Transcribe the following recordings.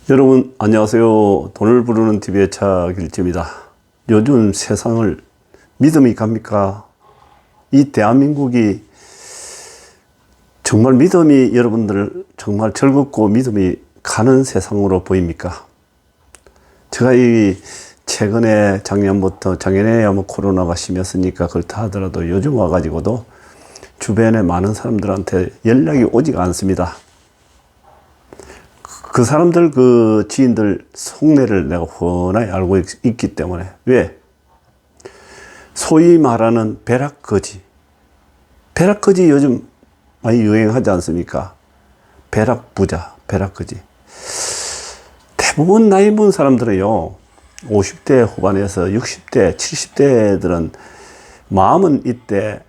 여러분 안녕하세요. 돈을 부르는 TV의 차길재입니다. 요즘 세상을 믿음이 갑니까? 이 대한민국이 정말 믿음이 여러분들 정말 즐겁고 믿음이 가는 세상으로 보입니까? 제가 이 최근에 작년에 아마 코로나가 심했으니까 그렇다 하더라도 요즘 와가지고도 주변에 많은 사람들한테 연락이 오지가 않습니다. 그 사람들, 그 지인들 속내를 내가 훤하게 알고 있기 때문에. 왜? 소위 말하는 벼락거지. 벼락거지 요즘 많이 유행하지 않습니까? 벼락부자, 벼락거지. 대부분 나이 먹은 사람들은요, 50대 후반에서 60대, 70대들은 마음은 이때,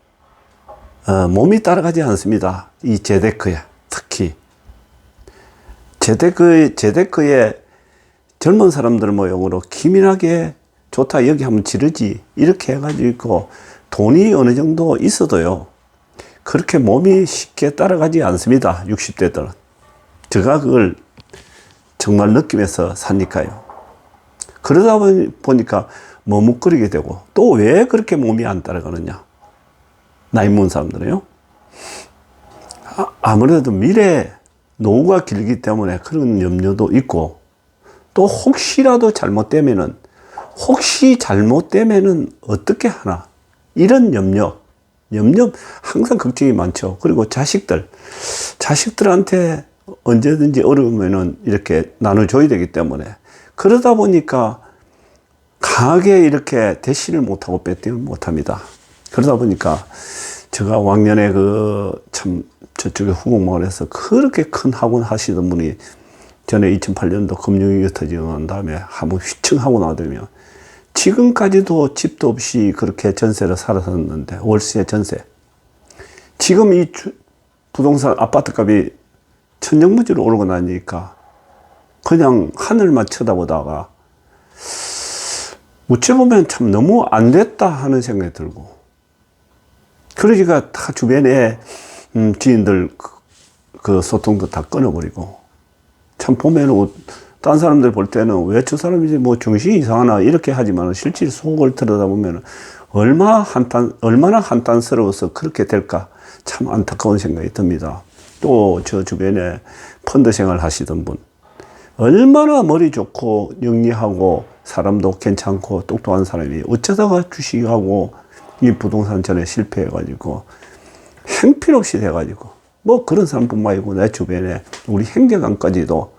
몸이 따라가지 않습니다. 이 재테크에, 특히. 재테크에 젊은 사람들 모형으로 기민하게 좋다, 여기 한번 지르지. 이렇게 해가지고 돈이 어느 정도 있어도요, 그렇게 몸이 쉽게 따라가지 않습니다. 60대들은. 제가 그걸 정말 느끼면서 사니까요. 그러다 보니까 머뭇거리게 되고, 또 왜 그렇게 몸이 안 따라가느냐. 나이 먹은 사람들은요. 아무래도 미래, 노후가 길기 때문에 그런 염려도 있고, 또 혹시 잘못되면은 어떻게 하나, 이런 염려 항상 걱정이 많죠. 그리고 자식들한테 언제든지 어려우면은 이렇게 나눠줘야 되기 때문에, 그러다 보니까 강하게 이렇게 대신을 못하고 뺏지를 못합니다. 그러다 보니까 제가 왕년에 저쪽에 후곡마을에서 그렇게 큰 학원 하시던 분이 전에 2008년도 금융위기 터지고 난 다음에 한번 휘청하고 나더면 지금까지도 집도 없이 그렇게 전세를 살았었는데, 월세 전세. 지금 이 부동산 아파트 값이 천정부지로 오르고 나니까 그냥 하늘만 쳐다보다가 어찌 보면 참 너무 안 됐다 하는 생각이 들고, 그러니까 다 주변에 지인들 그 소통도 다 끊어버리고, 참 보면은 딴 사람들 볼 때는 왜 저 사람이 뭐 정신이 이상하나 이렇게 하지만 실질 속을 들여다보면 얼마나 한탄스러워서 그렇게 될까, 참 안타까운 생각이 듭니다. 또 저 주변에 펀드 생활 하시던 분, 얼마나 머리 좋고 영리하고 사람도 괜찮고 똑똑한 사람이 어쩌다가 주식하고 이 부동산 전에 실패해가지고 형편없이 돼가지고, 뭐 그런 사람뿐만 아니고 내 주변에 우리 형제간까지도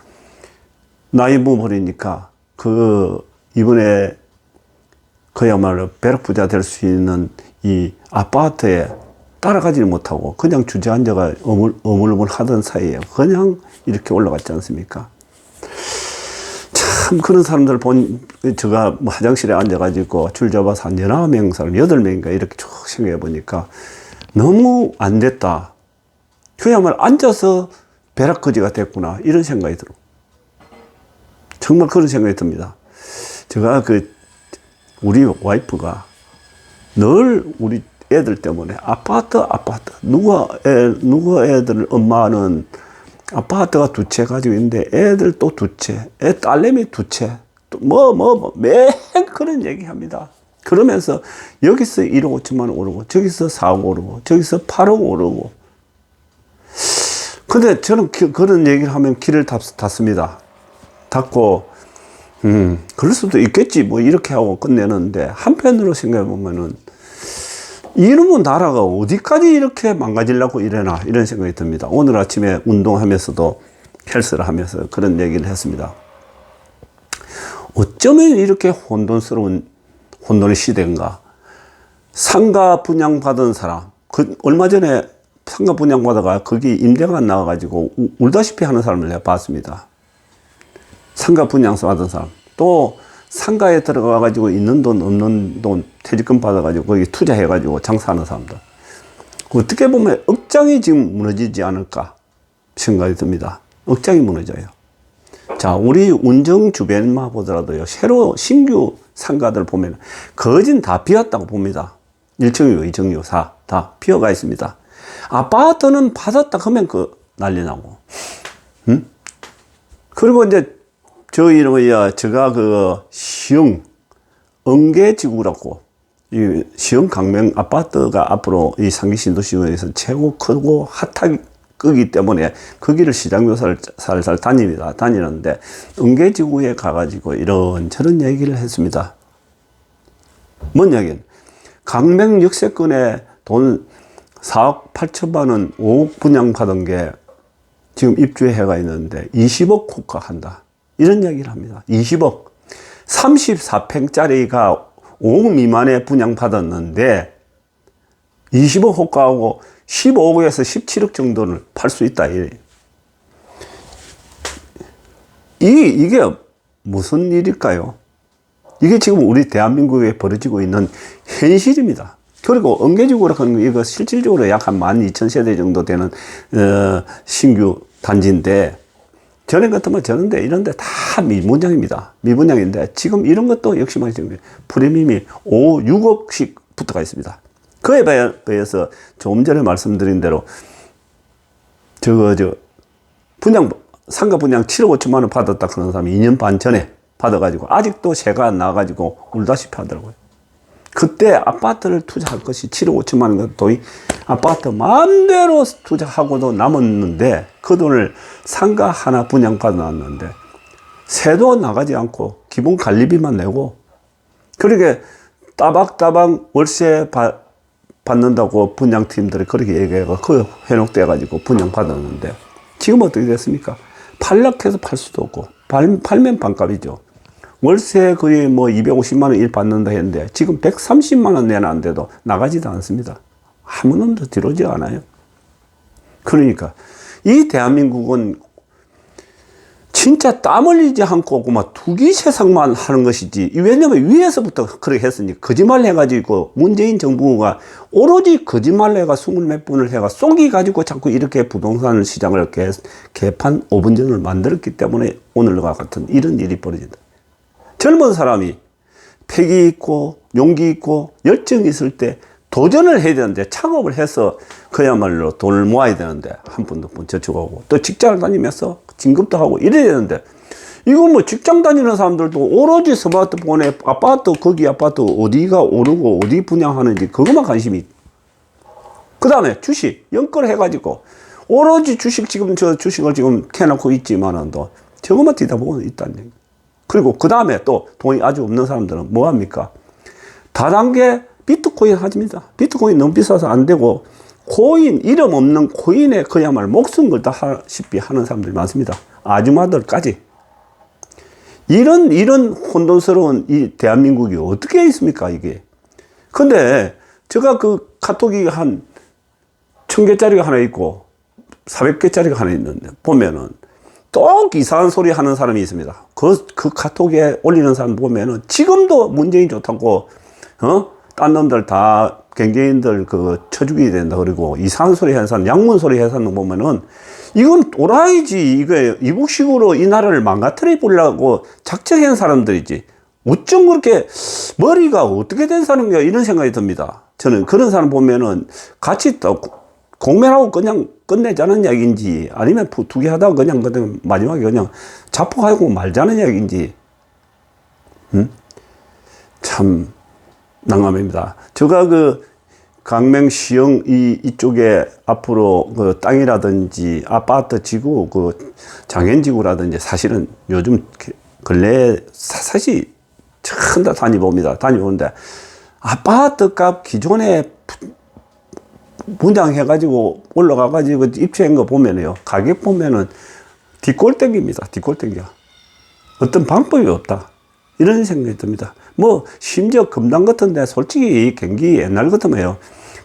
나이 먹어버리니까 이번에 그야말로 벼락부자 될 수 있는 이 아파트에 따라가지를 못하고 그냥 주저앉아가 어물어물 하던 사이에 그냥 이렇게 올라갔지 않습니까? 참 그런 사람들 제가 뭐 화장실에 앉아가지고 줄 잡아서 한 19명 사람, 8명인가 이렇게 쭉 생각해 보니까 너무 안 됐다. 그야말로 앉아서 벼락거지가 됐구나, 이런 생각이 들어. 정말 그런 생각이 듭니다. 제가 우리 와이프가 늘 우리 애들 때문에 아파트. 누가 애들 엄마는 아파트가 2채 가지고 있는데 애들 또 2채, 딸내미 2채, 또 매일 그런 얘기 합니다. 그러면서 여기서 1억 5천만 원 오르고, 저기서 4억 오르고, 저기서 8억 오르고. 근데 저는 그런 얘기를 하면 귀를 닫습니다. 닫고, 그럴 수도 있겠지, 뭐, 이렇게 하고 끝내는데, 한편으로 생각해 보면은, 이놈의 나라가 어디까지 이렇게 망가지려고 이래나, 이런 생각이 듭니다. 오늘 아침에 운동하면서도 헬스를 하면서 그런 얘기를 했습니다. 어쩌면 이렇게 혼돈의 시대인가. 상가 분양받은 사람, 얼마 전에 상가 분양받아가 거기 임대가 안 나와가지고 울다시피 하는 사람을 내가 봤습니다. 상가 분양서 받은 사람. 또 상가에 들어가가지고 있는 돈 없는 돈 퇴직금 받아가지고 거기 투자해가지고 장사하는 사람들. 어떻게 보면 억장이 지금 무너지지 않을까 생각이 듭니다. 억장이 무너져요. 자, 우리 운정 주변만 보더라도요, 신규 상가들 보면 거진 다 비었다고 봅니다. 1층유, 2층유, 4 다 비어가 있습니다. 아파트는 받았다 하면 난리 나고. 그리고 이제 저희는, 제가 그, 시흥, 응계지구라고, 이 시흥 강명 아파트가 앞으로 이 상기 신도시에서 최고 크고 핫하기 끄기 때문에 거기를 시장조사를 살살 다니는데, 응계지구에 가가지고 이런저런 얘기를 했습니다. 뭔 얘기는? 강명 역세권에 돈 4억 8천만 원 5억 분양받은 게 지금 입주해가 있는데 20억 호가한다. 이런 얘기를 합니다. 20억. 34평짜리가 5억 미만에 분양받았는데 20억 호가하고 15억에서 17억 정도를 팔 수 있다. 이게 무슨 일일까요? 이게 지금 우리 대한민국에 벌어지고 있는 현실입니다. 그리고 응계지구라 하는 거 이거 실질적으로 약 한 12,000세대 정도 되는 신규 단지인데 전에 같으면 저런데 이런데 다 미분양입니다. 미분양인데 지금 이런 것도 역시 마찬가지로 프리미엄이 5, 6억씩 붙어가 있습니다. 그에 비해서 조금 전에 말씀드린 대로 상가 분양 7억 5천만 원 받았다 그런 사람이 2년 반 전에 받아가지고 아직도 세가 안 나가지고 울다시피 하더라고요. 그때 아파트를 투자할 것이 7억 5천만 원 돈이 아파트 마음대로 투자하고도 남았는데 그 돈을 상가 하나 분양받아 놨는데 세도 나가지 않고 기본 관리비만 내고 그렇게 따박따박 월세 받는다고 분양팀들이 그렇게 얘기해가 그 현혹돼가지고 분양받았는데 지금 어떻게 됐습니까? 팔려고 해서 팔 수도 없고 팔면 반값이죠. 월세 거의 뭐 250만 원 일 받는다 했는데 지금 130만 원 내놨는데도 나가지도 않습니다. 아무 놈도 들어오지 않아요. 그러니까 이 대한민국은 진짜 땀 흘리지 않고 막 투기 세상만 하는 것이지. 왜냐면 위에서부터 그렇게 했으니 거짓말 해가지고 문재인 정부가 오로지 거짓말 해가 20몇 분을 해가 속이가지고 자꾸 이렇게 부동산 시장을 개판 5분 전을 만들었기 때문에 오늘과 같은 이런 일이 벌어진다. 젊은 사람이 패기 있고 용기 있고 열정이 있을 때 도전을 해야 되는데 창업을 해서 그야말로 돈을 모아야 되는데 한 푼 두 푼 저축하고 또 직장을 다니면서 진급도 하고 이래야 되는데 이건 뭐 직장 다니는 사람들도 오로지 스마트폰에 거기 아파트 어디가 오르고 어디 분양하는지 그것만 관심이. 그 다음에 주식 연끌해가지고 오로지 지금 저 주식을 지금 캐놓고 있지만은 또 저것만 뒤다 보고 있다는 얘기. 그리고 그 다음에 또 돈이 아주 없는 사람들은 뭐 합니까? 다단계 비트코인 하집니다. 비트코인 너무 비싸서 안 되고 이름 없는 코인에 그야말로 목숨 걸다시피 하는 사람들이 많습니다. 아줌마들까지. 이런 혼돈스러운 이 대한민국이 어떻게 있습니까, 이게? 근데 제가 그 카톡이 한 1000개짜리가 하나 있고 400개짜리가 하나 있는데 보면은 또 이상한 소리 하는 사람이 있습니다. 그 카톡에 올리는 사람 보면은 지금도 문재인 좋다고, 딴 놈들 다 경제인들 쳐 죽여야 된다. 그리고 이상한 소리 하는 사람, 양문 소리 하는 사람 보면은 이건 또라이지. 이거 이북식으로 이 나라를 망가뜨려 보려고 작정한 사람들이지. 어쩜 그렇게 머리가 어떻게 된 사람이야. 이런 생각이 듭니다. 저는 그런 사람 보면은 같이 또 공면하고 그냥 끝내자는 이야기인지 아니면 투기하다가 그냥 마지막에 그냥 자폭하고 말자는 이야기인지 참 난감합니다. 제가 강명 시흥 이쪽에 앞으로 땅이라든지 아파트 지구 장현지구라든지 사실은 요즘 근래에 사실 참 다 다녀보는데 아파트 값 기존에 분양해가지고 올라가가지고 입주한 거 보면요. 가격 보면은 뒷골땡기입니다. 뒷골땡기야. 어떤 방법이 없다. 이런 생각이 듭니다. 뭐, 심지어 금단 같은 데 솔직히 경기 옛날 같으면요.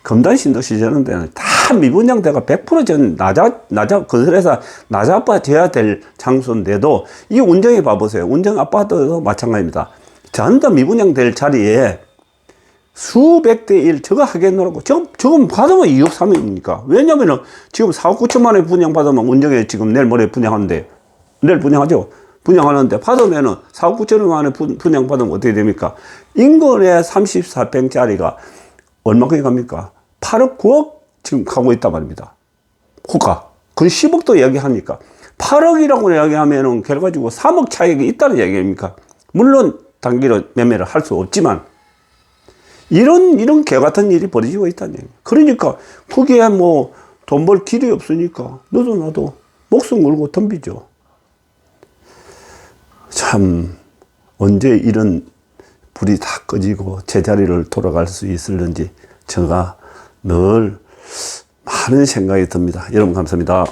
금단 신도시 저런 데는 다 미분양대가 100% 건설회사 낮아빠져야 될 장소인데도 이 운정해 봐보세요. 운정 아파트도 마찬가지입니다. 전부 미분양될 자리에 수백 대 1, 저거 하겠노라고. 저건 받으면 2억 3억입니까? 왜냐면은 지금 4억 9천만 원에 분양받으면 운정에 지금 내일 모레 분양하는데, 내일 분양하죠? 분양하는데 받으면은 4억 9천만 원에 분양받으면 어떻게 됩니까? 인근에 34평짜리가 얼마까지 갑니까? 8억 9억 지금 가고 있단 말입니다. 호가. 그건 10억도 이야기하니까. 8억이라고 이야기하면은 결과적으로 3억 차익이 있다는 얘기입니까? 물론 단기로 매매를 할 수 없지만 이런 개 같은 일이 벌어지고 있다는 얘기예요. 그러니까 그게 뭐 돈 벌 길이 없으니까 너도 나도 목숨 걸고 덤비죠. 참 언제 이런 불이 다 꺼지고 제자리를 돌아갈 수 있을는지 제가 늘 많은 생각이 듭니다. 여러분 감사합니다.